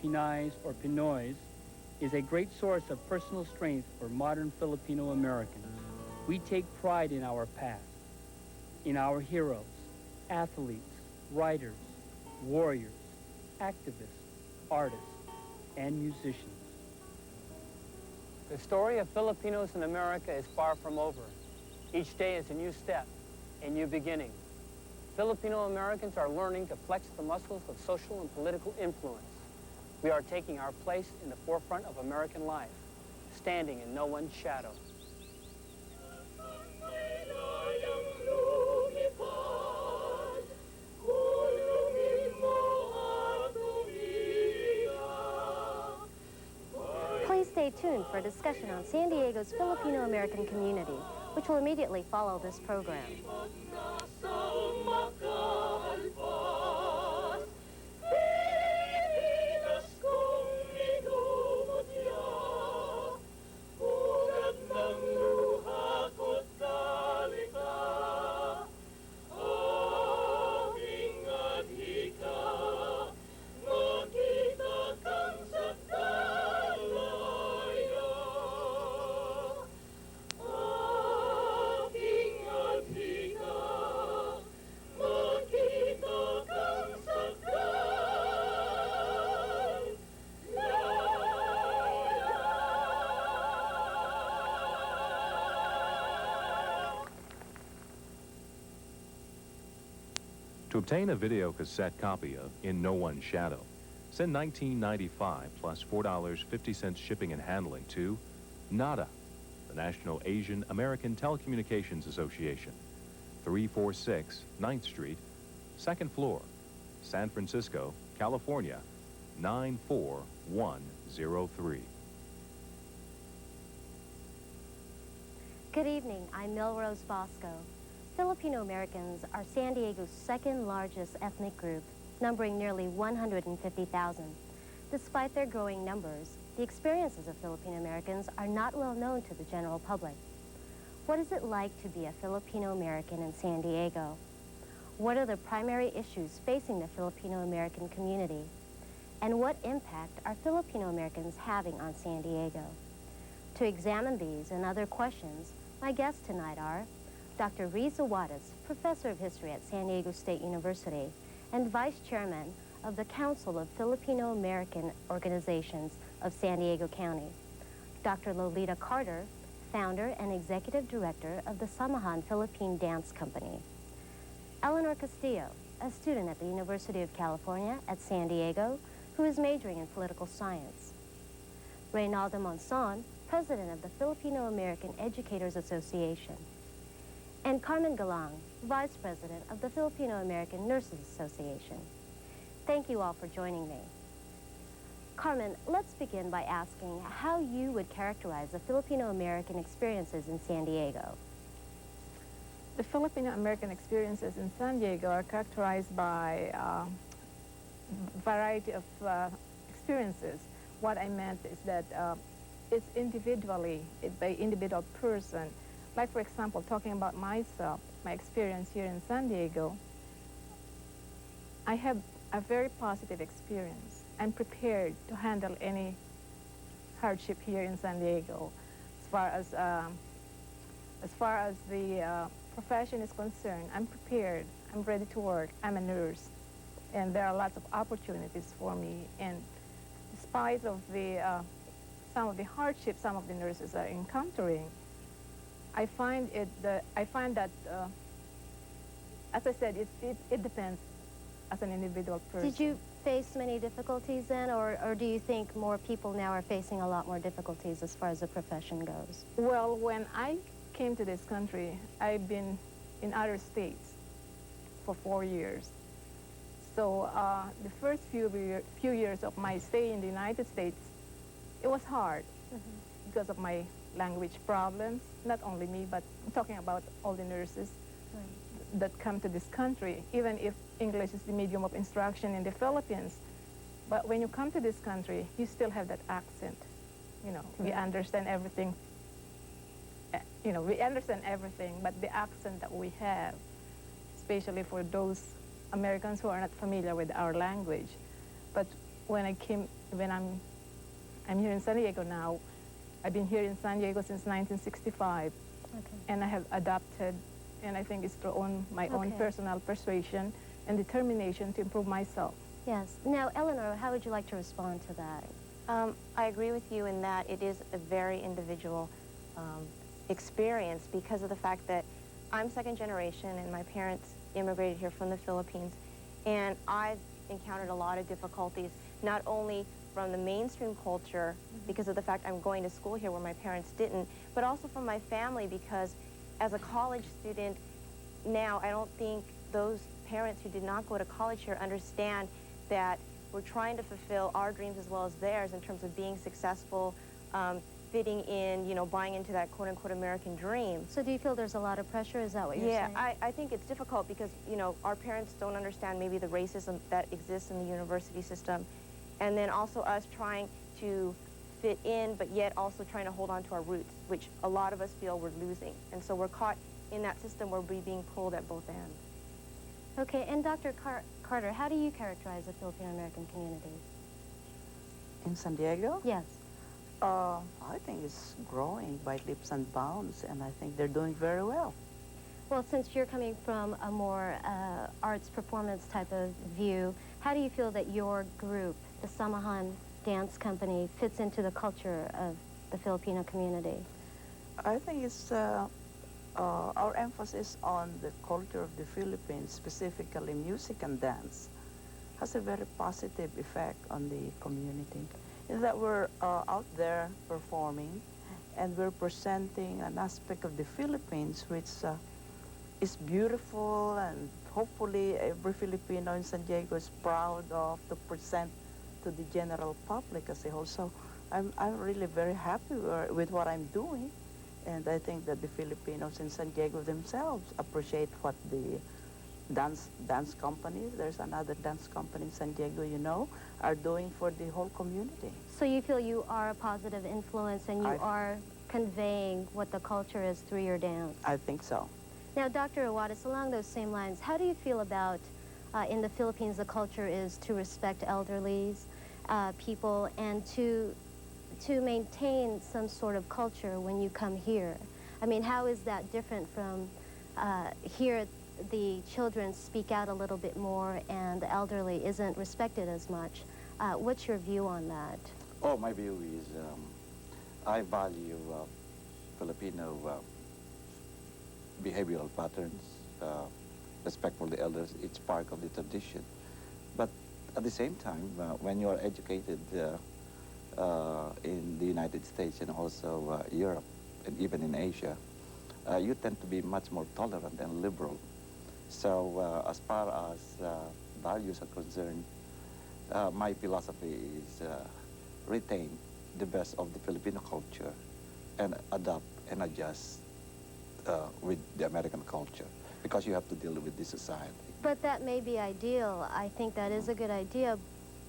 Pinays, or Pinoys, is a great source of personal strength for modern Filipino Americans. We take pride in our past, in our heroes, athletes, writers, warriors, activists, artists, and musicians. The story of Filipinos in America is far from over. Each day is a new step, a new beginning. Filipino Americans are learning to flex the muscles of social and political influence. We are taking our place in the forefront of American life, standing in no one's shadow. Please stay tuned for a discussion on San Diego's Filipino-American community, which will immediately follow this program. To obtain a video cassette copy of In No One's Shadow, send $19.95 plus $4.50 shipping and handling to NADA, the National Asian American Telecommunications Association, 346 9th Street, 2nd floor, San Francisco, California, 94103. Good evening, I'm Milrose Bosco. Filipino Americans are San Diego's second largest ethnic group, numbering nearly 150,000. Despite their growing numbers, the experiences of Filipino Americans are not well known to the general public. What is it like to be a Filipino American in San Diego? What are the primary issues facing the Filipino American community? And what impact are Filipino Americans having on San Diego? To examine these and other questions, my guests tonight are Dr. Riza Juarez, Professor of History at San Diego State University and Vice Chairman of the Council of Filipino American Organizations of San Diego County. Dr. Lolita Carter, Founder and Executive Director of the Samahan Philippine Dance Company. Eleanor Castillo, a student at the University of California at San Diego, who is majoring in political science. Reynaldo Monson, President of the Filipino American Educators Association. And Carmen Galang, Vice President of the Filipino American Nurses Association. Thank you all for joining me. Carmen, let's begin by asking how you would characterize the Filipino American experiences in San Diego. The Filipino American experiences in San Diego are characterized by a variety of experiences. What I meant is that it's by individual person. Like, for example, talking about myself, my experience here in San Diego, I have a very positive experience. I'm prepared to handle any hardship here in San Diego. As far as the profession is concerned, I'm prepared. I'm ready to work. I'm a nurse, and there are lots of opportunities for me. And despite of the some of the hardships some of the nurses are encountering, I find that, as I said, it depends as an individual person. Did you face many difficulties then, or do you think more people now are facing a lot more difficulties as far as the profession goes? Well, when I came to this country, I've been in other states for 4 years. So the first few years of my stay in the United States, it was hard because of my language problems. Not only me, but I'm talking about all the nurses that come to this country, even if English is the medium of instruction in the Philippines. But when you come to this country, you still have that accent. You know, we understand everything. You know, we understand everything, but the accent that we have, especially for those Americans who are not familiar with our language. But when I'm here in San Diego now. I've been here in San Diego since 1965, and I have adapted, and I think it's through my own personal persuasion and determination to improve myself. Yes. Now, Eleanor, how would you like to respond to that? I agree with you in that it is a very individual experience because of the fact that I'm second generation and my parents immigrated here from the Philippines, and I've encountered a lot of difficulties, not only from the mainstream culture because of the fact I'm going to school here where my parents didn't, but also from my family because as a college student now, I don't think those parents who did not go to college here understand that we're trying to fulfill our dreams as well as theirs in terms of being successful, fitting in, you know, buying into that quote-unquote American dream. So do you feel there's a lot of pressure? Is that what you're saying? Yeah, I think it's difficult because, you know, our parents don't understand maybe the racism that exists in the university system. And then also us trying to fit in, but yet also trying to hold on to our roots, which a lot of us feel we're losing. And so we're caught in that system where we're being pulled at both ends. Okay, and Dr. Carter, how do you characterize the Filipino-American community? In San Diego? Yes. I think it's growing by leaps and bounds, and I think they're doing very well. Well, since you're coming from a more arts performance type of view, how do you feel that your group, the Samahan Dance Company, fits into the culture of the Filipino community? I think it's our emphasis on the culture of the Philippines, specifically music and dance, has a very positive effect on the community. In that we're out there performing and we're presenting an aspect of the Philippines which is beautiful, and hopefully every Filipino in San Diego is proud of to present to the general public as a whole. So I'm really very happy with what I'm doing, and I think that the Filipinos in San Diego themselves appreciate what the dance companies, there's another dance company in San Diego, you know, are doing for the whole community. So you feel you are a positive influence and you are conveying what the culture is through your dance? I think so. Now, Dr. Awadis, along those same lines, how do you feel about, in the Philippines, the culture is to respect elderlies, people, and to maintain some sort of culture when you come here? I mean, how is that different from here? The children speak out a little bit more and the elderly isn't respected as much. What's your view on that? Oh, my view is I value Filipino behavioral patterns, respect for the elders. It's part of the tradition. But at the same time, when you are educated in the United States and also Europe and even in Asia, you tend to be much more tolerant and liberal. So as far as values are concerned, my philosophy is retain the best of the Filipino culture and adapt and adjust with the American culture, because you have to deal with this society. But that may be ideal. I think that is a good idea,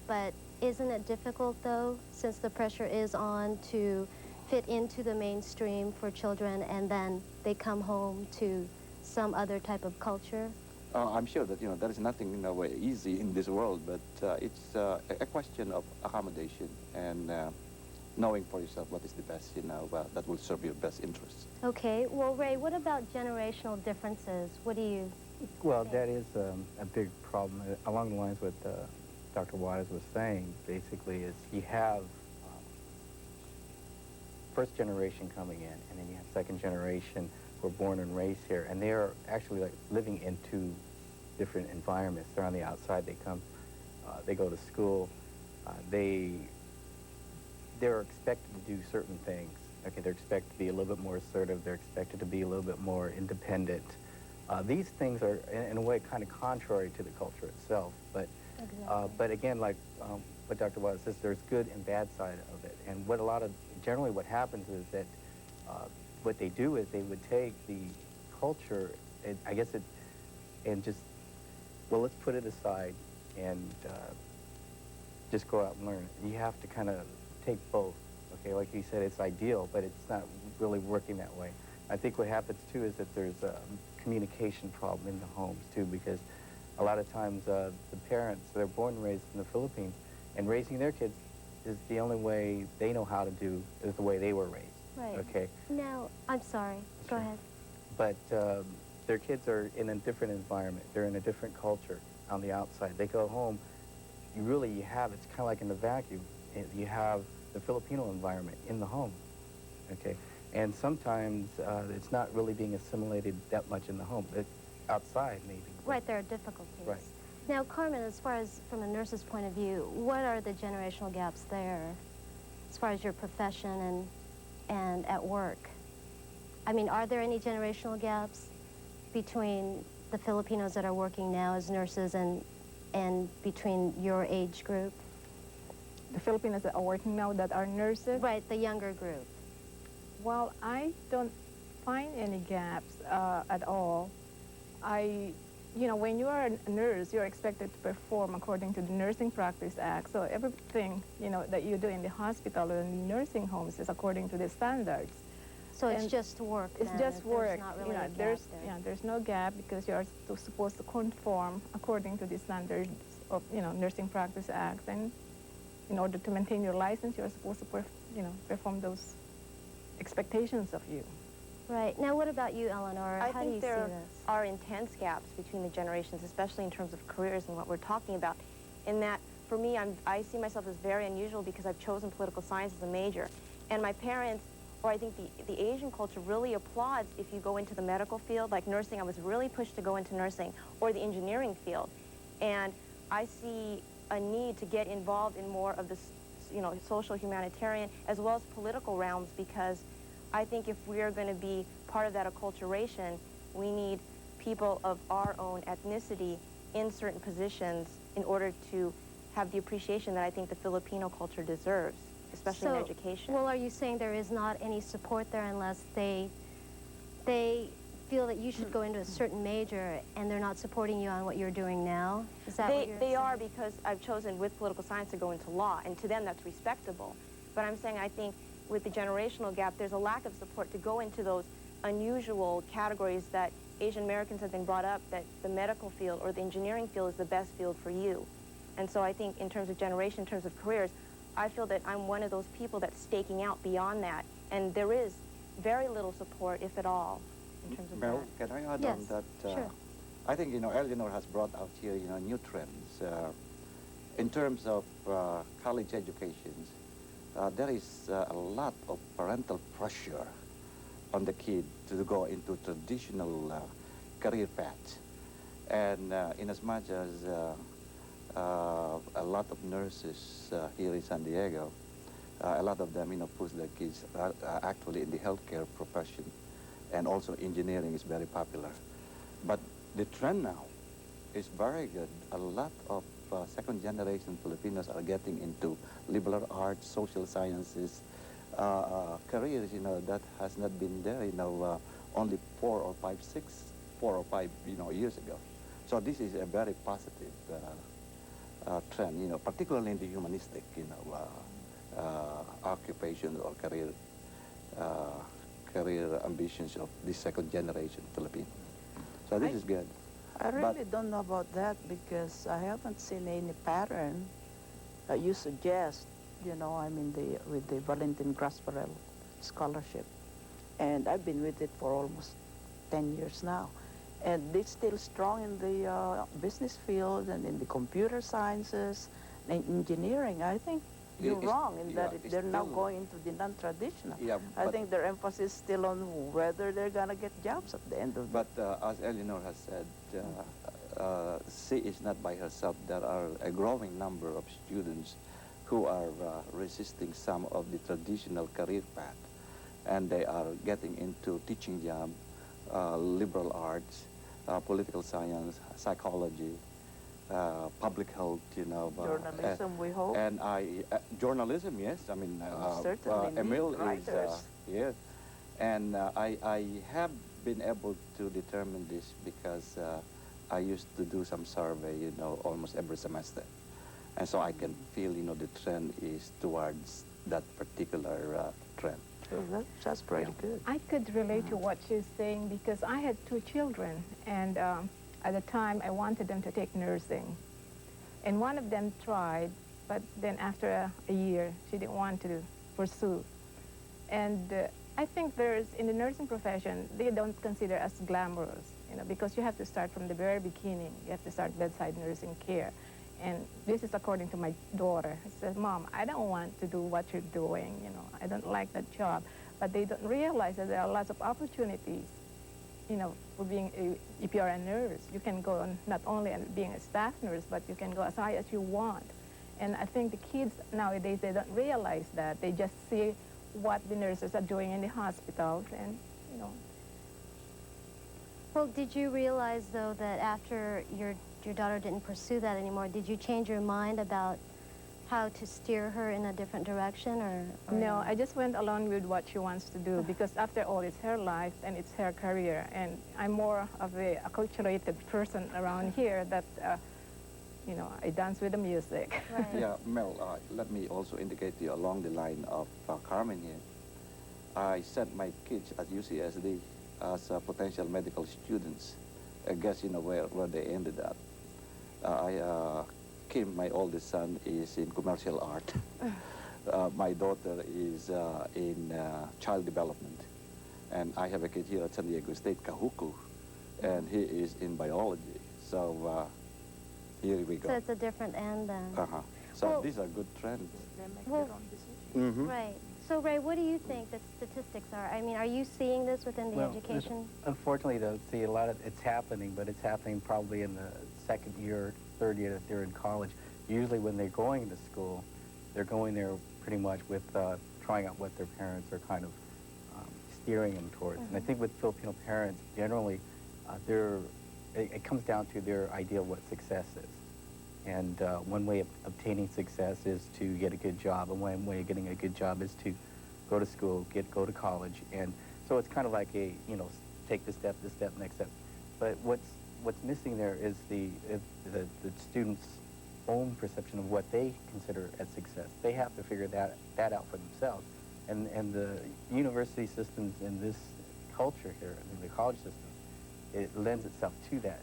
but isn't it difficult though, since the pressure is on to fit into the mainstream for children and then they come home to some other type of culture? I'm sure that, you know, there is nothing in a way easy in this world, but it's a question of accommodation and knowing for yourself what is the best, you know, that will serve your best interests. Okay, well, Ray, what about generational differences? What do you Well, that is a big problem. Along the lines what Dr. Waters was saying, basically, is you have first generation coming in, and then you have second generation who are born and raised here, and they're actually like living in two different environments. They're on the outside. They come, they go to school. They're expected to do certain things. Okay, they're expected to be a little bit more assertive. They're expected to be a little bit more independent. These things are, in a way, kind of contrary to the culture itself. But, but again, like what Dr. Waters says, there's good and bad side of it. And what generally what happens is that what they do is they would take the culture, and I guess and just, well, let's put it aside and just go out and learn it. You have to kind of take both. Okay, like you said, it's ideal, but it's not really working that way. I think what happens too is that there's a communication problem in the homes too, because a lot of times the parents, they're born and raised in the Philippines, And raising their kids is the only way they know how to do, is the way they were raised. Right. Okay. Now, I'm sorry. Go Sure. ahead. But their kids are in a different environment. They're in a different culture on the outside. They go home, you have, it's kind of like in the vacuum. You have the Filipino environment in the home, okay? And sometimes it's not really being assimilated that much in the home. It's outside, maybe. Right, there are difficulties. Right. Now, Carmen, as far as from a nurse's point of view, what are the generational gaps there as far as your profession and at work? I mean, are there any generational gaps between the Filipinos that are working now as nurses and between your age group? The Filipinos that are working now that are nurses? Right, the younger group. Well, I don't find any gaps at all. When you are a nurse, you're expected to perform according to the Nursing Practice Act. So everything, that you do in the hospital or in the nursing homes is according to the standards. So it's just work. It's then, just work. There's not really a gap there. There's no gap because you're supposed to conform according to the standards of Nursing Practice Act, and in order to maintain your license, you're supposed to perform those expectations of you. Right. Now, what about you, Eleanor? I How do you think see there this? are intense gaps between the generations, especially in terms of careers and what we're talking about. In that, for me, I see myself as very unusual because I've chosen political science as a major. And my parents, or I think the Asian culture really applauds if you go into the medical field, like nursing. I was really pushed to go into nursing, or the engineering field. And I see a need to get involved in more of the, social humanitarian as well as political realms, because I think if we are going to be part of that acculturation, we need people of our own ethnicity in certain positions in order to have the appreciation that I think the Filipino culture deserves, especially in education. Well, are you saying there is not any support there unless they feel that you should go into a certain major and they're not supporting you on what you're doing now? Is that what you're saying? They are, because I've chosen with political science to go into law, and to them that's respectable. But I'm saying I think with the generational gap, there's a lack of support to go into those unusual categories that Asian Americans have been brought up, that the medical field or the engineering field is the best field for you. And so I think in terms of generation, in terms of careers, I feel that I'm one of those people that's staking out beyond that. And there is very little support, if at all, in terms of Mel, that. can I add Yes, on that? sure. I think, Eleanor has brought out here, new trends. In terms of college educations, there is a lot of parental pressure on the kid to go into traditional career paths. And in as much as a lot of nurses here in San Diego, a lot of them, push their kids actually in the healthcare profession, and also engineering is very popular. But the trend now is very good. A lot of second-generation Filipinos are getting into liberal arts, social sciences, careers, that has not been there, only 4 or 5 years ago. So this is a very positive trend, particularly in the humanistic, occupation or career ambitions of this second-generation Filipino. So this is good. I really don't know about that because I haven't seen any pattern that you suggest, with the Valentin Grasparel scholarship. And I've been with it for almost 10 years now. And it's still strong in the business field and in the computer sciences and engineering. I think you're wrong in that they're now going into the non-traditional. Yeah, I think their emphasis is still on whether they're going to get jobs at the end of But as Eleanor has said, she is not by herself. There are a growing number of students who are resisting some of the traditional career path, and they are getting into teaching job, liberal arts, political science, psychology, public health, journalism, we hope. And journalism, yes. I mean, certainly Emil is, writers. yes. And I have been able to determine this because I used to do some survey, almost every semester. And so I can feel, the trend is towards that particular trend. So that's pretty good. I could relate to what she's saying because I had 2 children, and at the time I wanted them to take nursing. And one of them tried, but then after a year, she didn't want to pursue. And I think in the nursing profession, they don't consider us glamorous, because you have to start from the very beginning. You have to start bedside nursing care. And this is according to my daughter. She says, Mom, I don't want to do what you're doing, I don't like that job. But they don't realize that there are lots of opportunities, for being, if you're a nurse, you can go on not only being a staff nurse, but you can go as high as you want. And I think the kids nowadays, they don't realize that. They just see what the nurses are doing in the hospitals, and, Well, did you realize, though, that after your daughter didn't pursue that anymore, did you change your mind about how to steer her in a different direction, or? No, I just went along with what she wants to do, because after all, it's her life and it's her career, and I'm more of a acculturated person around here that, I dance with the music. Right. Yeah, Mel, let me also indicate to you along the line of Carmen here. I sent my kids at UCSD as potential medical students. I guess you know where they ended up. Kim, my oldest son, is in commercial art. My daughter is in child development. And I have a kid here at San Diego State, Kahuku, and he is in biology. So here we go. So it's a different end then. So Well, these are good trends. They make Well, their own decisions. Right. So, Ray, what do you think the statistics are? I mean, are you seeing this within the education? Unfortunately, though, see, a lot of it's happening, but it's happening probably in the second year, third year that they're in college. Usually when they're going to school, they're going there pretty much with trying out what their parents are kind of steering them towards. And I think with Filipino parents, generally, it comes down to their idea of what success is. And one way of obtaining success is to get a good job, and one way of getting a good job is to go to school, go to college. And so it's kind of like a, take this step, next step. But what's missing there is the student's own perception of what they consider as success. They have to figure that out for themselves. And the university systems in this culture here, in the college system, it lends itself to that.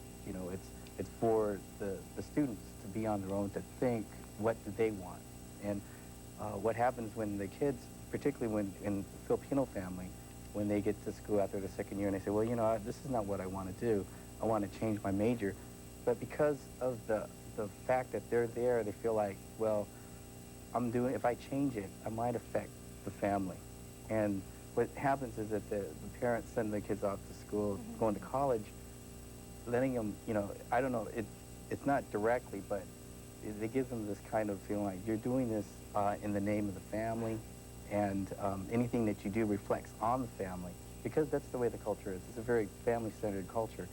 It's for the students to be on their own, to think, what do they want? And what happens when the kids, particularly when in a Filipino family, when they get to school after the second year and they say, well, this is not what I want to do. I want to change my major. But because of the fact that they're there, they feel like, well, if I change it, I might affect the family. And what happens is that the parents send the kids off to school, going to college, letting them, I don't know, it's not directly, but it gives them this kind of feeling like you're doing this in the name of the family, and anything that you do reflects on the family, because that's the way the culture is. It's a very family-centered culture.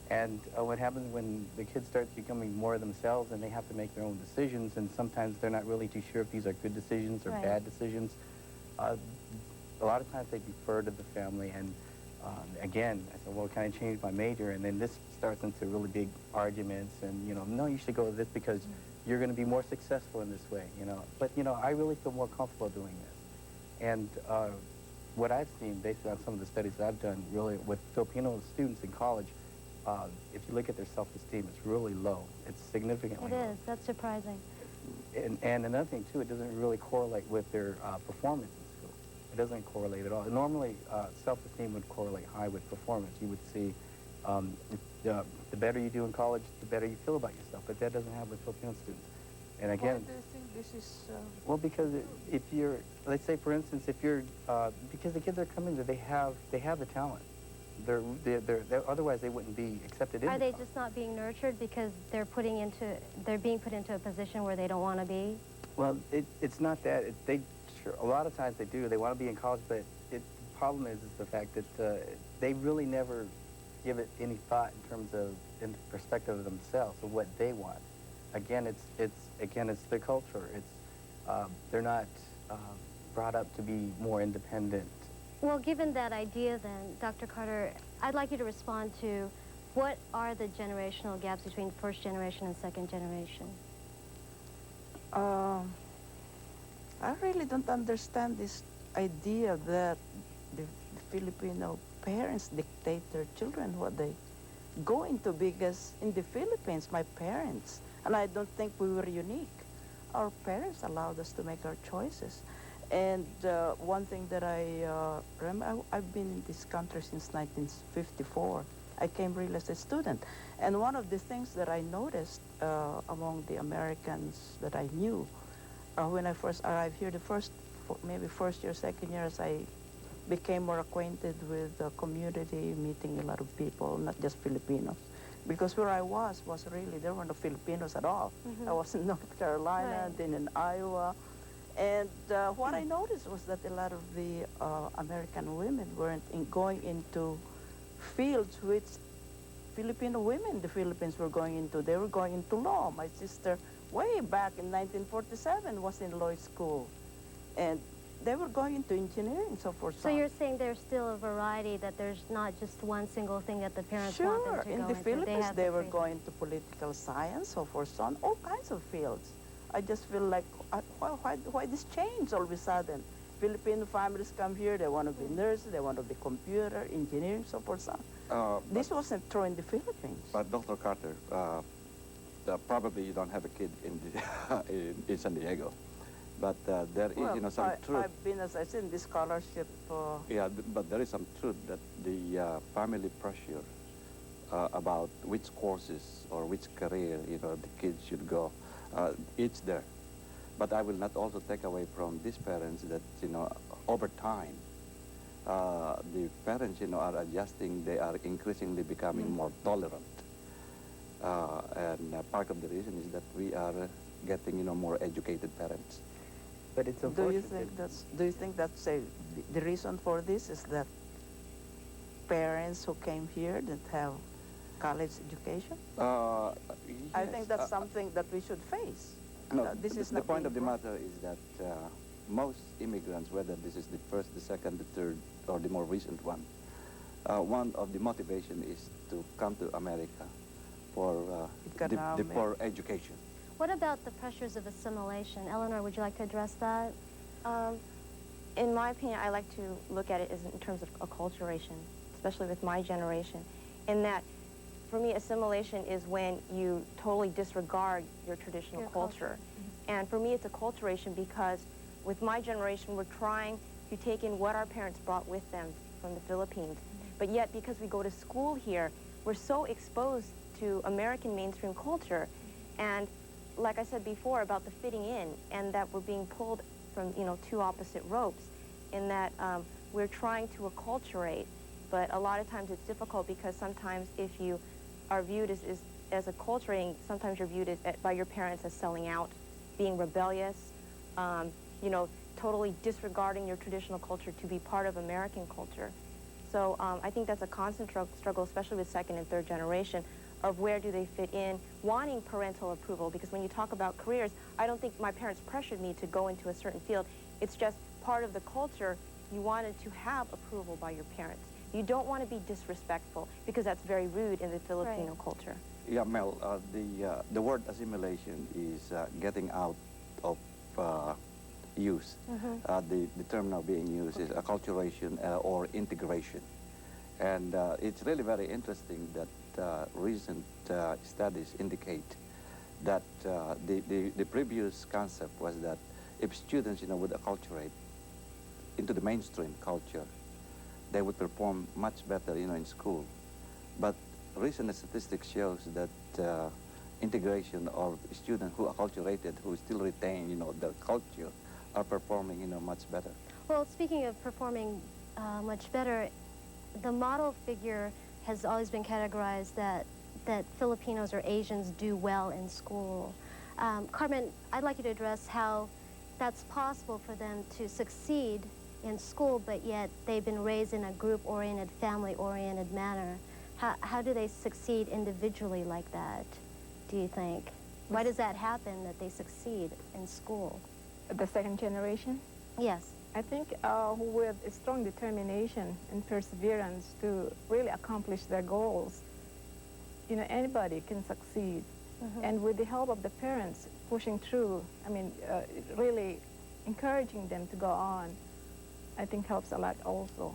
And what happens when the kids start becoming more themselves and they have to make their own decisions, and sometimes they're not really too sure if these are good decisions or bad decisions, a lot of times they defer to the family. And again, I said, well, can I change my major? And then this starts into really big arguments, and, no, you should go with this because you're going to be more successful in this way, But, I really feel more comfortable doing this. And what I've seen, based on some of the studies that I've done, really, with Filipino students in college, if you look at their self-esteem, it's really low. It's significantly low. It is. That's surprising. And another thing, too, it doesn't really correlate with their performance in school. It doesn't correlate at all. Normally, self-esteem would correlate high with performance. You would see the better you do in college, the better you feel about yourself. But that doesn't happen with Filipino students. And again, Why do you think this is? well, because if you're, let's say, for instance, if you're, because the kids are coming there, they have the talent. They're otherwise they wouldn't be accepted in. Are they just not being nurtured because they're being put into a position where they don't want to be? Well, it's not that. A lot of times they do. They want to be in college, but the problem is the fact that they really never give it any thought in perspective of themselves, of what they want. Again, it's their culture. They're not brought up to be more independent. Well, given that idea then, Dr. Carter, I'd like you to respond to what are the generational gaps between first generation and second generation? I really don't understand this idea that the Filipino parents dictate their children what they go into, because in the Philippines, my parents, and I don't think we were unique, our parents allowed us to make our choices. And one thing that I remember, I've been in this country since 1954. I came really as a student. And one of the things that I noticed among the Americans that I knew when I first arrived here, maybe first year, second year, as I became more acquainted with the community, meeting a lot of people, not just Filipinos. Because where I was really, there were no Filipinos at all. I was in North Carolina, Right. then in Iowa. And what I noticed was that a lot of the American women weren't going into fields which Filipino women in the Philippines were going into. They were going into law. My sister, way back in 1947, was in law school. And they were going into engineering, so forth. So you're saying there's still a variety, that there's not just one single thing that the parents want them to go in the into. Philippines, have they the were freedom. going to political science, so forth, so on, all kinds of fields. I just feel like, why this change all of a sudden? Filipino families come here, they want to be nurses, they want to be computer, engineering, so forth, so on. This wasn't true in the Philippines. But Dr. Carter, probably you don't have a kid in, in San Diego. But there is, some truth. I've been, as I said, in this scholarship. Yeah, but there is some truth that the family pressure about which courses or which career, the kids should go, it's there. But I will not also take away from these parents that, over time, the parents, are adjusting, they are increasingly becoming more tolerant. And part of the reason is that we are getting, more educated parents. But it's Do you unfortunate. think that's the reason for this is that parents who came here didn't have college education? I think that's something that we should face. No, this is the not point of being the matter is that most immigrants, whether this is the first, the second, the third, or the more recent one of the motivation is to come to America for for education. What about the pressures of assimilation? Eleanor, would you like to address that? In my opinion, I like to look at it as in terms of acculturation, especially with my generation, in that, for me, assimilation is when you totally disregard your traditional culture. And for me, it's acculturation because with my generation, we're trying to take in what our parents brought with them from the Philippines. But yet, because we go to school here, we're so exposed to American mainstream culture. And like I said before about the fitting in, and that we're being pulled from, two opposite ropes, in that we're trying to acculturate, but a lot of times it's difficult because sometimes if you are viewed as acculturating, sometimes you're viewed by your parents as selling out, being rebellious, totally disregarding your traditional culture to be part of American culture. So I think that's a constant struggle, especially with second and third generation, of where do they fit in, wanting parental approval, because when you talk about careers, I don't think my parents pressured me to go into a certain field. It's just part of the culture. You wanted to have approval by your parents. You don't want to be disrespectful, because that's very rude in the Filipino culture. Yeah, Mel, the word assimilation is getting out of use. The term now being used is acculturation or integration. And it's really very interesting that recent studies indicate that the previous concept was that if students, would acculturate into the mainstream culture, they would perform much better, in school. But recent statistics shows that integration of students who acculturated, who still retain, their culture, are performing, much better. Well, speaking of performing much better, the model figure has always been categorized that Filipinos or Asians do well in school. Carmen, I'd like you to address how that's possible for them to succeed in school, but yet they've been raised in a group-oriented, family-oriented manner. How do they succeed individually like that, do you think? Why does that happen, that they succeed in school? The second generation? Yes. I think with a strong determination and perseverance to really accomplish their goals, anybody can succeed. And with the help of the parents pushing through, really encouraging them to go on, I think helps a lot also.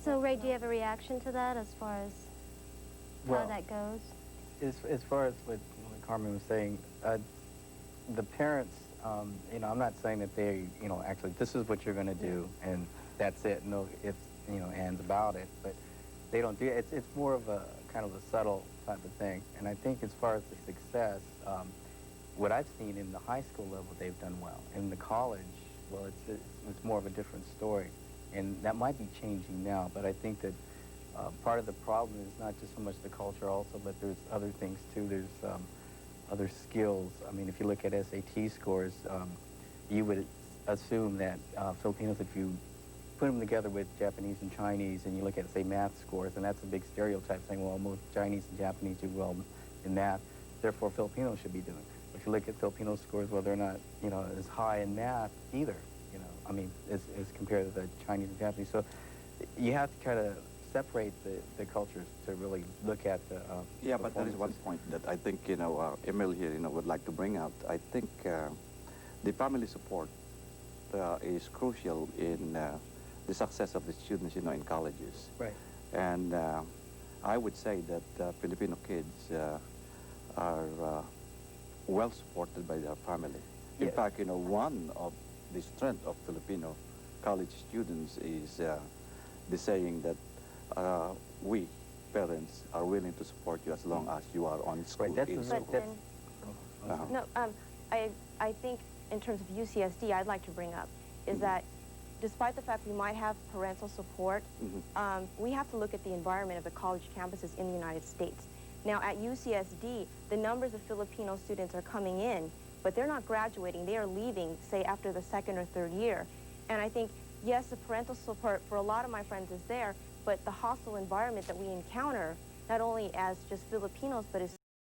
So, Ray, do you have a reaction to that as far as how that goes? As far as what Carmen was saying, the parents, you know, I'm not saying that they, you know, actually this is what you're going to do and that's it. No, it's, you know, ands about it. But they don't do it. It's more of a kind of a subtle type of thing. And I think as far as the success, what I've seen in the high school level, they've done well. In the college, well, it's more of a different story. And that might be changing now, but I think that part of the problem is not just so much the culture also, but there's other things too. There's other skills. I mean, if you look at SAT scores, you would assume that Filipinos, if you put them together with Japanese and Chinese, and you look at, say, math scores, and that's a big stereotype, saying, well, most Chinese and Japanese do well in math, therefore Filipinos should be doing. If you look at Filipino scores, well, they're not, you know, as high in math either, you know, I mean, as compared to the Chinese and Japanese. So you have to kind of separate the cultures to really look at the Yeah, but there is one point that I think, you know, Emil here, you know, would like to bring out. I think the family support is crucial in the success of the students, you know, in colleges. Right. And I would say that Filipino kids are well supported by their family. In Yes. fact, you know, one of the strength of Filipino college students is the saying that we, parents, are willing to support you as long as you are on school. Right, that's in a- school. But Uh-huh. no, I think in terms of UCSD, I'd like to bring up is that despite the fact we might have parental support, we have to look at the environment of the college campuses in the United States. Now, at UCSD, the numbers of Filipino students are coming in, but they're not graduating. They are leaving, say, after the second or third year. And I think, yes, the parental support for a lot of my friends is there, but the hostile environment that we encounter, not only as just Filipinos, but as